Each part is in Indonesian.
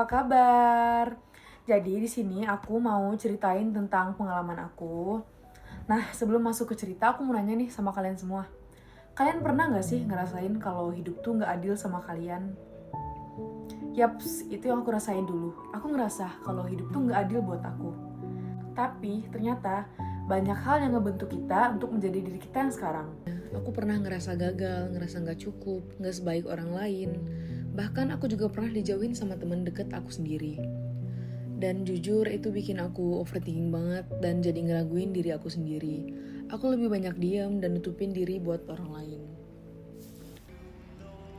apa kabar? Jadi di sini aku mau ceritain tentang pengalaman aku. Nah, sebelum masuk ke cerita, aku mau nanya nih sama kalian semua. Kalian pernah nggak sih ngerasain kalau hidup tuh nggak adil sama kalian? Yaps, itu yang aku rasain dulu. Aku ngerasa kalau hidup tuh nggak adil buat aku. Tapi ternyata banyak hal yang ngebentuk kita untuk menjadi diri kita yang sekarang. Aku pernah ngerasa gagal, ngerasa nggak cukup, nggak sebaik orang lain. Bahkan aku juga pernah dijauhin sama teman deket aku sendiri. Dan jujur itu bikin aku overthinking banget dan jadi ngeraguin diri aku sendiri. Aku lebih banyak diam dan nutupin diri buat orang lain.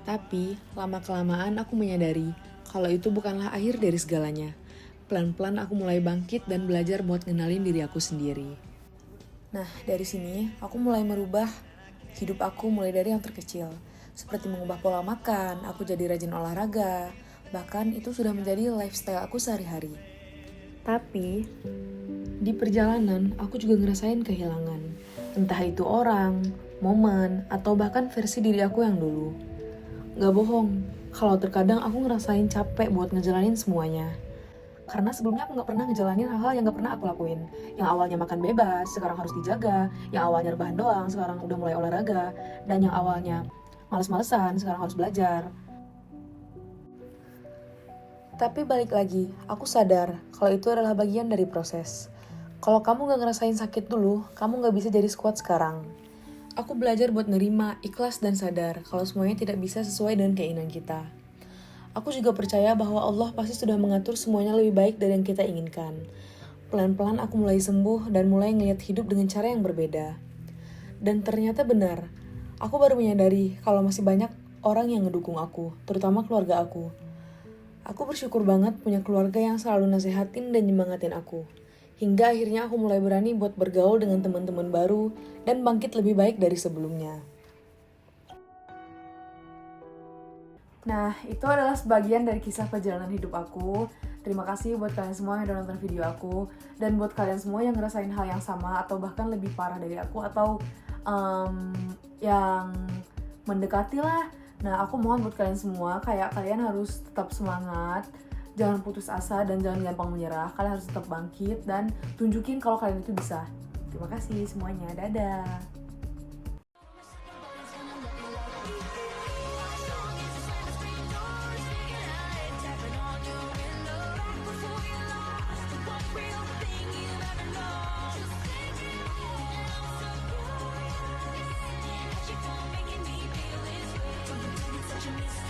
Tapi lama-kelamaan aku menyadari kalau itu bukanlah akhir dari segalanya. Pelan-pelan aku mulai bangkit dan belajar buat ngenalin diri aku sendiri. Nah, dari sini aku mulai merubah hidup aku mulai dari yang terkecil. Seperti mengubah pola makan, aku jadi rajin olahraga, bahkan itu sudah menjadi lifestyle aku sehari-hari. Tapi, di perjalanan aku juga ngerasain kehilangan. Entah itu orang, momen, atau bahkan versi diri aku yang dulu. Gak bohong, kalau terkadang aku ngerasain capek buat ngejalanin semuanya. Karena sebelumnya aku gak pernah ngejalanin hal-hal yang gak pernah aku lakuin. Yang awalnya makan bebas, sekarang harus dijaga. Yang awalnya rebahan doang, sekarang udah mulai olahraga. Dan yang awalnya males-malesan, sekarang harus belajar. Tapi balik lagi, aku sadar kalau itu adalah bagian dari proses. Kalau kamu gak ngerasain sakit dulu, kamu gak bisa jadi squad sekarang. Aku belajar buat nerima, ikhlas, dan sadar kalau semuanya tidak bisa sesuai dengan keinginan kita. Aku juga percaya bahwa Allah pasti sudah mengatur semuanya lebih baik dari yang kita inginkan. Pelan-pelan aku mulai sembuh dan mulai ngeliat hidup dengan cara yang berbeda. Dan ternyata benar, aku baru menyadari kalau masih banyak orang yang ngedukung aku, terutama keluarga aku. Aku bersyukur banget punya keluarga yang selalu nasehatin dan nyemangatin aku. Hingga akhirnya aku mulai berani buat bergaul dengan teman-teman baru dan bangkit lebih baik dari sebelumnya. Nah, itu adalah sebagian dari kisah perjalanan hidup aku. Terima kasih buat kalian semua yang udah nonton video aku. Dan buat kalian semua yang ngerasain hal yang sama atau bahkan lebih parah dari aku atau yang mendekati lah. Nah, aku mohon buat kalian semua, kayak kalian harus tetap semangat, jangan putus asa dan jangan gampang menyerah. Kalian harus tetap bangkit dan tunjukin kalau kalian itu bisa. Terima kasih semuanya, dadah. Such a